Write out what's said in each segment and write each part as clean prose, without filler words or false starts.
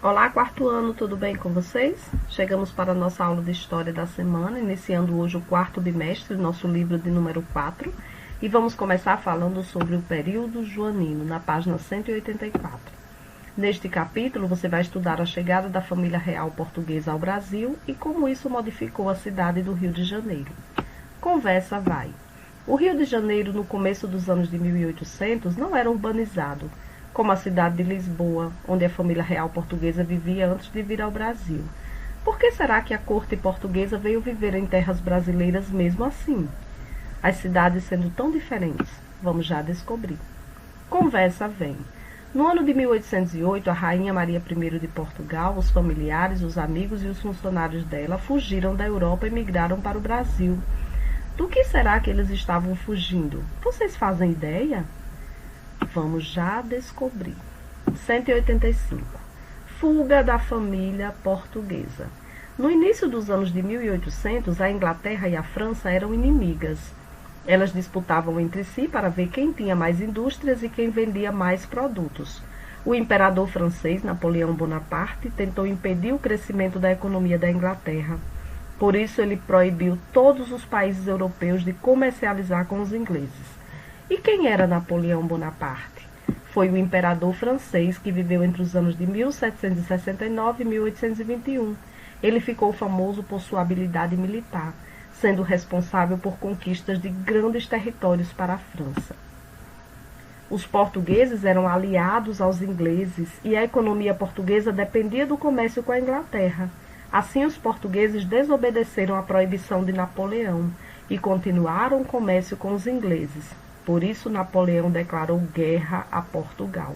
Olá, quarto ano, tudo bem com vocês? Chegamos para a nossa aula de História da semana, iniciando hoje o quarto bimestre, nosso livro de número 4, e vamos começar falando sobre o período joanino, na página 184. Neste capítulo, você vai estudar a chegada da família real portuguesa ao Brasil e como isso modificou a cidade do Rio de Janeiro. Conversa vai. O Rio de Janeiro, no começo dos anos de 1800, não era urbanizado, como a cidade de Lisboa, onde a família real portuguesa vivia antes de vir ao Brasil. Por que será que a corte portuguesa veio viver em terras brasileiras mesmo assim? As cidades sendo tão diferentes? Vamos já descobrir. Conversa vem. No ano de 1808, a rainha Maria I de Portugal, os familiares, os amigos e os funcionários dela fugiram da Europa e migraram para o Brasil. Do que será que eles estavam fugindo? Vocês fazem ideia? Vamos já descobrir. 185. Fuga da família portuguesa. No início dos anos de 1800, a Inglaterra e a França eram inimigas. Elas disputavam entre si para ver quem tinha mais indústrias e quem vendia mais produtos. O imperador francês, Napoleão Bonaparte, tentou impedir o crescimento da economia da Inglaterra. Por isso, ele proibiu todos os países europeus de comercializar com os ingleses. E quem era Napoleão Bonaparte? Foi o imperador francês que viveu entre os anos de 1769 e 1821. Ele ficou famoso por sua habilidade militar, sendo responsável por conquistas de grandes territórios para a França. Os portugueses eram aliados aos ingleses e a economia portuguesa dependia do comércio com a Inglaterra. Assim, os portugueses desobedeceram à proibição de Napoleão e continuaram o comércio com os ingleses. Por isso, Napoleão declarou guerra a Portugal.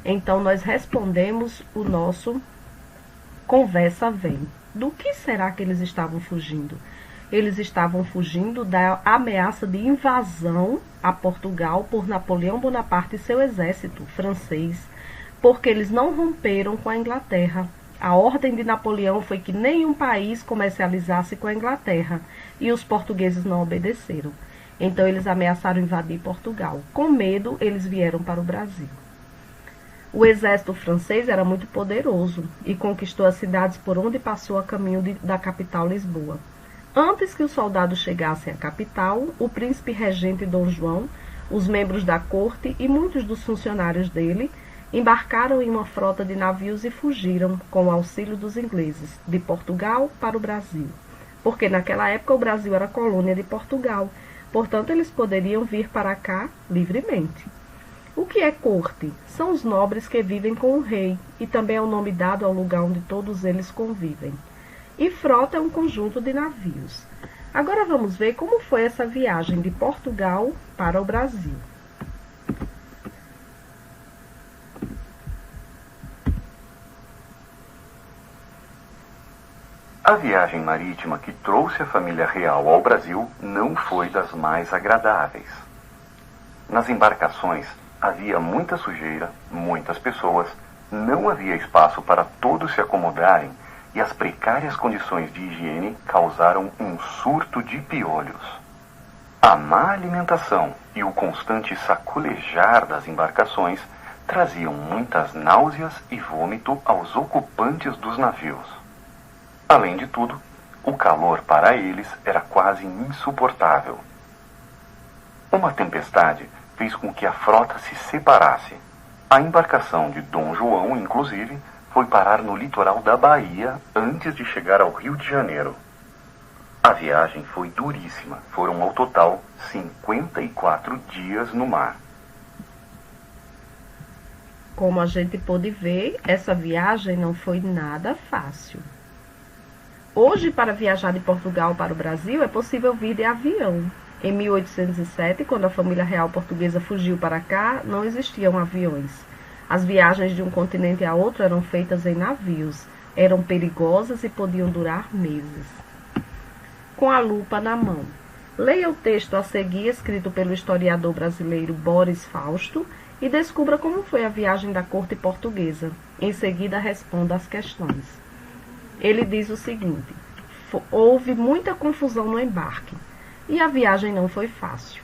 Então, nós respondemos o nosso Conversa Vem. Do que será que eles estavam fugindo? Eles estavam fugindo da ameaça de invasão a Portugal por Napoleão Bonaparte e seu exército francês, porque eles não romperam com a Inglaterra. A ordem de Napoleão foi que nenhum país comercializasse com a Inglaterra, e os portugueses não obedeceram. Então, eles ameaçaram invadir Portugal. Com medo, eles vieram para o Brasil. O exército francês era muito poderoso e conquistou as cidades por onde passou a caminho da capital Lisboa. Antes que os soldados chegassem à capital, o príncipe regente Dom João, os membros da corte e muitos dos funcionários dele embarcaram em uma frota de navios e fugiram, com o auxílio dos ingleses, de Portugal para o Brasil. Porque naquela época o Brasil era colônia de Portugal. Portanto, eles poderiam vir para cá livremente. O que é corte? São os nobres que vivem com o rei, e também é o nome dado ao lugar onde todos eles convivem. E frota é um conjunto de navios. Agora vamos ver como foi essa viagem de Portugal para o Brasil. A viagem marítima que trouxe a família real ao Brasil não foi das mais agradáveis. Nas embarcações havia muita sujeira, muitas pessoas, não havia espaço para todos se acomodarem e as precárias condições de higiene causaram um surto de piolhos. A má alimentação e o constante sacolejar das embarcações traziam muitas náuseas e vômito aos ocupantes dos navios. Além de tudo, o calor para eles era quase insuportável. Uma tempestade fez com que a frota se separasse. A embarcação de Dom João, inclusive, foi parar no litoral da Bahia antes de chegar ao Rio de Janeiro. A viagem foi duríssima. Foram ao total 54 dias no mar. Como a gente pôde ver, essa viagem não foi nada fácil. Hoje, para viajar de Portugal para o Brasil, é possível vir de avião. Em 1807, quando a família real portuguesa fugiu para cá, não existiam aviões. As viagens de um continente a outro eram feitas em navios. Eram perigosas e podiam durar meses. Com a lupa na mão. Leia o texto a seguir, escrito pelo historiador brasileiro Boris Fausto, e descubra como foi a viagem da corte portuguesa. Em seguida, responda às questões. Ele diz o seguinte: houve muita confusão no embarque e a viagem não foi fácil.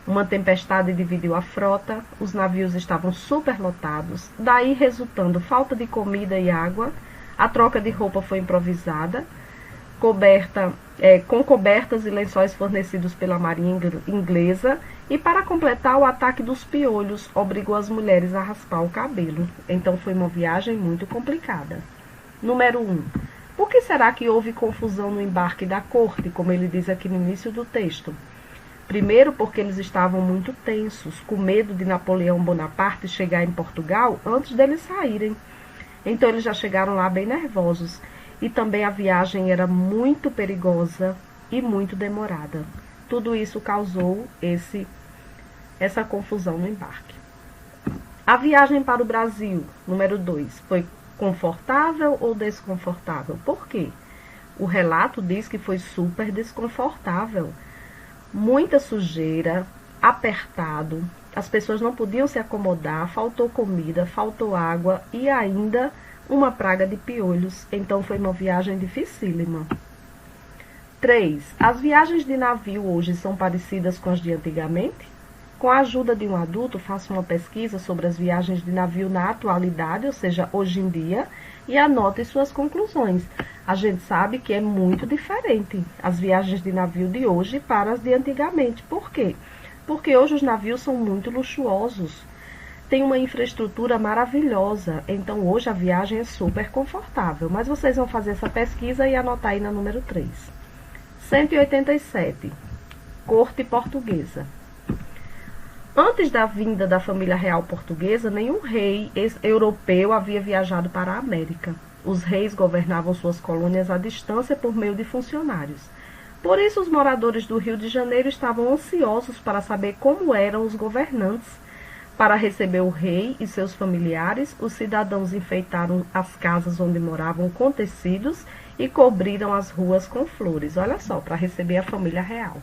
Uma tempestade dividiu a frota, os navios estavam superlotados, daí resultando falta de comida e água, a troca de roupa foi improvisada, com cobertas e lençóis fornecidos pela marinha inglesa, e para completar, o ataque dos piolhos obrigou as mulheres a raspar o cabelo. Então foi uma viagem muito complicada. Número 1. Por que será que houve confusão no embarque da corte, como ele diz aqui no início do texto? Primeiro, porque eles estavam muito tensos, com medo de Napoleão Bonaparte chegar em Portugal antes deles saírem. Então eles já chegaram lá bem nervosos. E também a viagem era muito perigosa e muito demorada. Tudo isso causou essa confusão no embarque. A viagem para o Brasil, número 2, foi confortável ou desconfortável? Por quê? O relato diz que foi super desconfortável. Muita sujeira, apertado, as pessoas não podiam se acomodar, faltou comida, faltou água e ainda uma praga de piolhos. Então foi uma viagem dificílima. 3. As viagens de navio hoje são parecidas com as de antigamente? Com a ajuda de um adulto, faça uma pesquisa sobre as viagens de navio na atualidade, ou seja, hoje em dia, e anote suas conclusões. A gente sabe que é muito diferente as viagens de navio de hoje para as de antigamente. Por quê? Porque hoje os navios são muito luxuosos, tem uma infraestrutura maravilhosa, então hoje a viagem é super confortável. Mas vocês vão fazer essa pesquisa e anotar aí na número 3. 187. Corte portuguesa. Antes da vinda da família real portuguesa, nenhum rei europeu havia viajado para a América. Os reis governavam suas colônias à distância por meio de funcionários. Por isso, os moradores do Rio de Janeiro estavam ansiosos para saber como eram os governantes. Para receber o rei e seus familiares, os cidadãos enfeitaram as casas onde moravam com tecidos e cobriram as ruas com flores. Olha só, para receber a família real.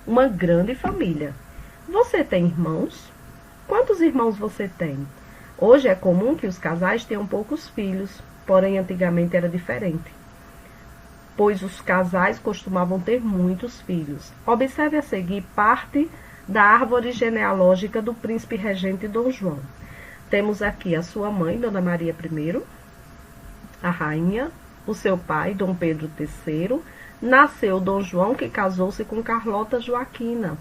Uma grande família. Você tem irmãos? Quantos irmãos você tem? Hoje é comum que os casais tenham poucos filhos, porém antigamente era diferente, pois os casais costumavam ter muitos filhos. Observe a seguir parte da árvore genealógica do príncipe regente Dom João. Temos aqui a sua mãe, Dona Maria I, a rainha, o seu pai, Dom Pedro III, nasceu Dom João, que casou-se com Carlota Joaquina.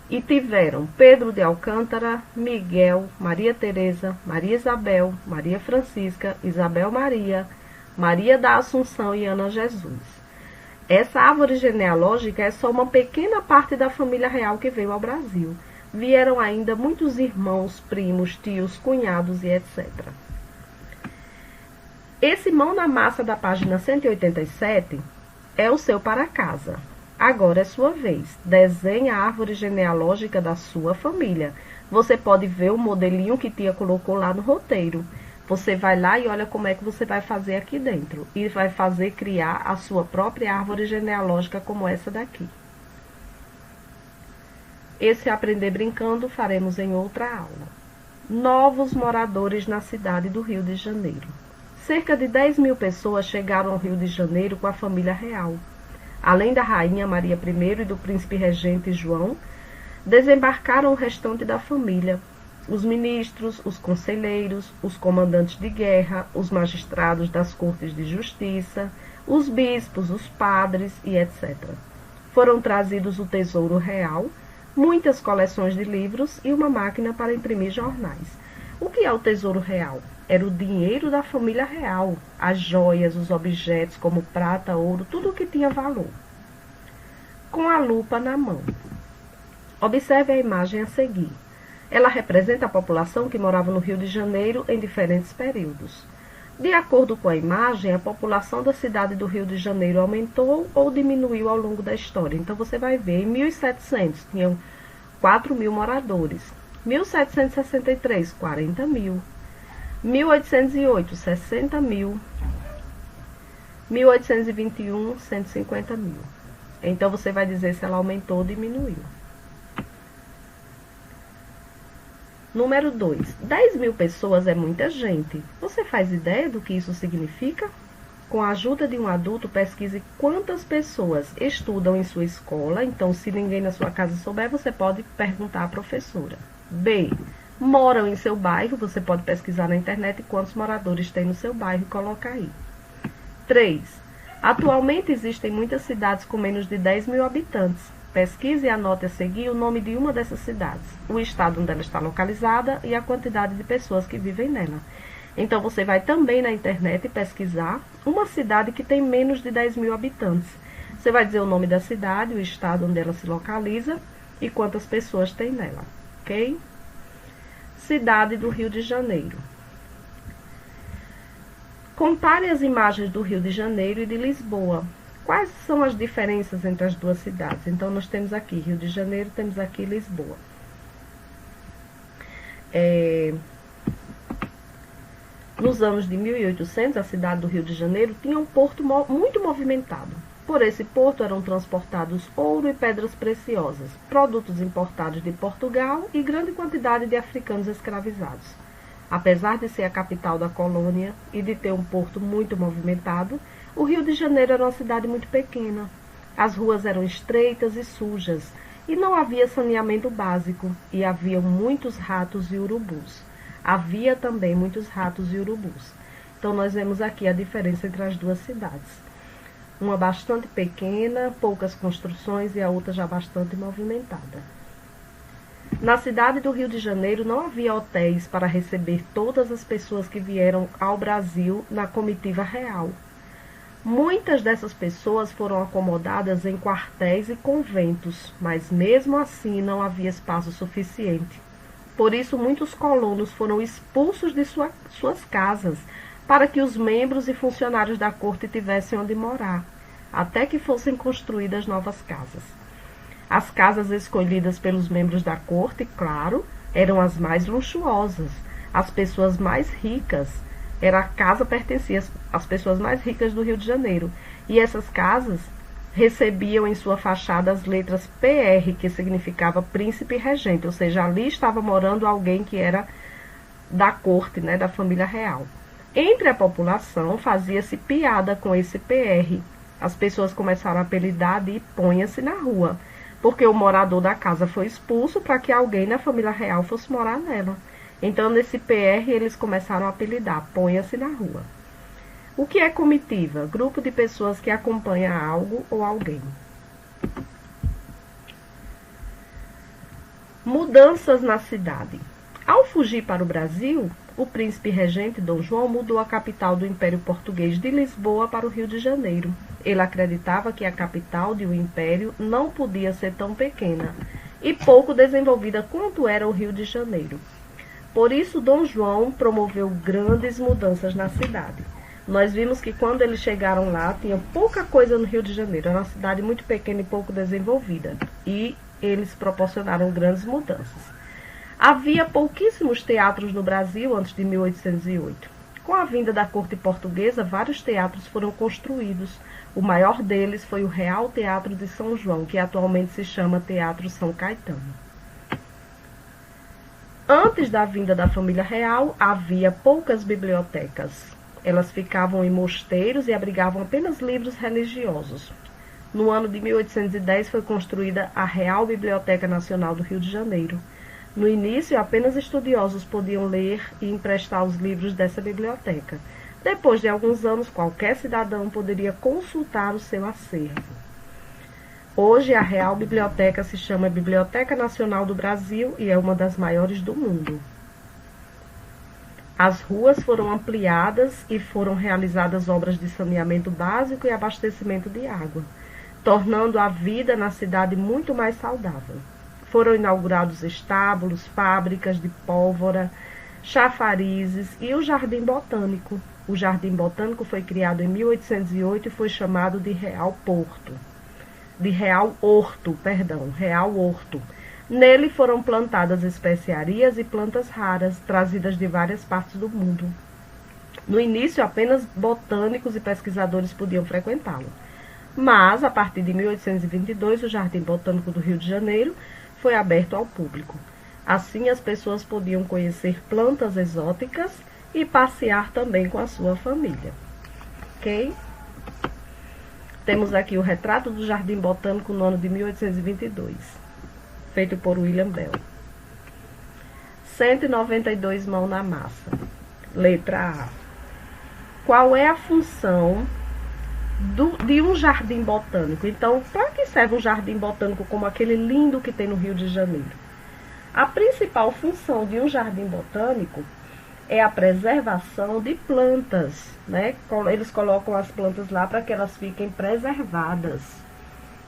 E tiveram Pedro de Alcântara, Miguel, Maria Teresa, Maria Isabel, Maria Francisca, Isabel Maria, Maria da Assunção e Ana Jesus. Essa árvore genealógica é só uma pequena parte da família real que veio ao Brasil. Vieram ainda muitos irmãos, primos, tios, cunhados e etc. Esse mão na massa da página 187 é o seu para casa. Agora é sua vez. Desenhe a árvore genealógica da sua família. Você pode ver o modelinho que tia colocou lá no roteiro. Você vai lá e olha como é que você vai fazer aqui dentro. E vai fazer criar a sua própria árvore genealógica como essa daqui. Esse Aprender Brincando faremos em outra aula. Novos moradores na cidade do Rio de Janeiro. Cerca de 10.000 pessoas chegaram ao Rio de Janeiro com a família real. Além da rainha Maria I e do príncipe regente João, desembarcaram o restante da família. Os ministros, os conselheiros, os comandantes de guerra, os magistrados das cortes de justiça, os bispos, os padres e etc. Foram trazidos o tesouro real, muitas coleções de livros e uma máquina para imprimir jornais. O que é o tesouro real? Era o dinheiro da família real, as joias, os objetos como prata, ouro, tudo o que tinha valor. Com a lupa na mão. Observe a imagem a seguir. Ela representa a população que morava no Rio de Janeiro em diferentes períodos. De acordo com a imagem, a população da cidade do Rio de Janeiro aumentou ou diminuiu ao longo da história. Então, você vai ver, em 1700 tinham 4.000 moradores. 1763, 40.000. 1808, 60.000. 1821, 150.000. Então, você vai dizer se ela aumentou ou diminuiu. Número 2. 10.000 pessoas é muita gente. Você faz ideia do que isso significa? Com a ajuda de um adulto, pesquise quantas pessoas estudam em sua escola. Então, se ninguém na sua casa souber, você pode perguntar à professora. B. Moram em seu bairro. Você pode pesquisar na internet quantos moradores tem no seu bairro e colocar aí. 3. Atualmente existem muitas cidades com menos de 10 mil habitantes. Pesquise e anote a seguir o nome de uma dessas cidades, o estado onde ela está localizada e a quantidade de pessoas que vivem nela. Então, você vai também na internet pesquisar uma cidade que tem menos de 10 mil habitantes. Você vai dizer o nome da cidade, o estado onde ela se localiza e quantas pessoas tem nela, ok? Cidade do Rio de Janeiro. Compare as imagens do Rio de Janeiro e de Lisboa. Quais são as diferenças entre as duas cidades? Então, nós temos aqui Rio de Janeiro, temos aqui Lisboa. Nos anos de 1800, a cidade do Rio de Janeiro tinha um porto muito movimentado. Por esse porto eram transportados ouro e pedras preciosas, produtos importados de Portugal e grande quantidade de africanos escravizados. Apesar de ser a capital da colônia e de ter um porto muito movimentado, o Rio de Janeiro era uma cidade muito pequena. As ruas eram estreitas e sujas, e não havia saneamento básico, e havia muitos ratos e urubus. Havia também muitos ratos e urubus. Então, nós vemos aqui a diferença entre as duas cidades. Uma bastante pequena, poucas construções, e a outra já bastante movimentada. Na cidade do Rio de Janeiro não havia hotéis para receber todas as pessoas que vieram ao Brasil na comitiva real. Muitas dessas pessoas foram acomodadas em quartéis e conventos, mas mesmo assim não havia espaço suficiente. Por isso, muitos colonos foram expulsos de suas casas, para que os membros e funcionários da corte tivessem onde morar, até que fossem construídas novas casas. As casas escolhidas pelos membros da corte, claro, eram as mais luxuosas, as pessoas mais ricas. A casa pertencia às pessoas mais ricas do Rio de Janeiro. E essas casas recebiam em sua fachada as letras PR, que significava príncipe regente, ou seja, ali estava morando alguém que era da corte, né, da família real. Entre a população fazia-se piada com esse PR. As pessoas começaram a apelidar de ponha-se na rua, porque o morador da casa foi expulso para que alguém na família real fosse morar nela. Então, nesse PR, eles começaram a apelidar, ponha-se na rua. O que é comitiva? Grupo de pessoas que acompanha algo ou alguém. Mudanças na cidade. Ao fugir para o Brasil, o príncipe regente Dom João mudou a capital do Império Português de Lisboa para o Rio de Janeiro. Ele acreditava que a capital de um império não podia ser tão pequena e pouco desenvolvida quanto era o Rio de Janeiro. Por isso, Dom João promoveu grandes mudanças na cidade. Nós vimos que quando eles chegaram lá, tinha pouca coisa no Rio de Janeiro. Era uma cidade muito pequena e pouco desenvolvida. E eles proporcionaram grandes mudanças. Havia pouquíssimos teatros no Brasil antes de 1808. Com a vinda da corte portuguesa, vários teatros foram construídos. O maior deles foi o Real Teatro de São João, que atualmente se chama Teatro São Caetano. Antes da vinda da família real, havia poucas bibliotecas. Elas ficavam em mosteiros e abrigavam apenas livros religiosos. No ano de 1810 foi construída a Real Biblioteca Nacional do Rio de Janeiro. No início, apenas estudiosos podiam ler e emprestar os livros dessa biblioteca. Depois de alguns anos, qualquer cidadão poderia consultar o seu acervo. Hoje, a Real Biblioteca se chama Biblioteca Nacional do Brasil e é uma das maiores do mundo. As ruas foram ampliadas e foram realizadas obras de saneamento básico e abastecimento de água, tornando a vida na cidade muito mais saudável. Foram inaugurados estábulos, fábricas de pólvora, chafarizes e o Jardim Botânico. O Jardim Botânico foi criado em 1808 e foi chamado de Real Horto. Nele foram plantadas especiarias e plantas raras, trazidas de várias partes do mundo. No início, apenas botânicos e pesquisadores podiam frequentá-lo. Mas, a partir de 1822, o Jardim Botânico do Rio de Janeiro foi aberto ao público. Assim, as pessoas podiam conhecer plantas exóticas e passear também com a sua família. ok? Temos aqui o retrato do Jardim Botânico no ano de 1822, feito por William Bell. 192 mãos na massa. Letra A. Qual é a função de um jardim botânico? Então, para que serve um jardim botânico como aquele lindo que tem no Rio de Janeiro? A principal função de um jardim botânico é a preservação de plantas, né? Eles colocam as plantas lá para que elas fiquem preservadas.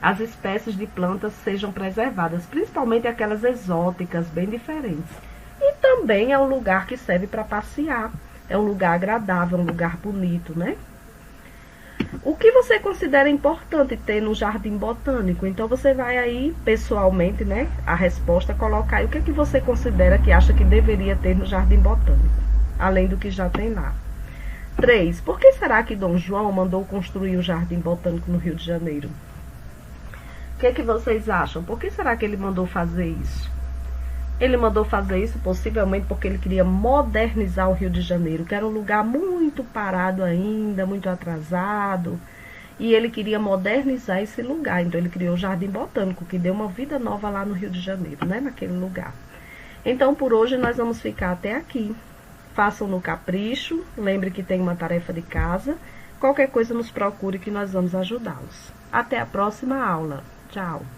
As espécies de plantas sejam preservadas, principalmente aquelas exóticas, bem diferentes. E também é um lugar que serve para passear. É um lugar agradável, um lugar bonito, né? O que você considera importante ter no jardim botânico? Então você vai aí, pessoalmente, né? A resposta, colocar aí o que você considera que acha que deveria ter no jardim botânico, além do que já tem lá. 3. Por que será que Dom João mandou construir o Jardim Botânico no Rio de Janeiro? O que vocês acham? Por que será que ele mandou fazer isso? Ele mandou fazer isso possivelmente porque ele queria modernizar o Rio de Janeiro, que era um lugar muito parado ainda, muito atrasado. E ele queria modernizar esse lugar. Então ele criou o Jardim Botânico, que deu uma vida nova lá no Rio de Janeiro, né? Naquele lugar. Então por hoje nós vamos ficar até aqui. Façam no capricho, lembre que tem uma tarefa de casa. Qualquer coisa nos procure que nós vamos ajudá-los. Até a próxima aula. Tchau!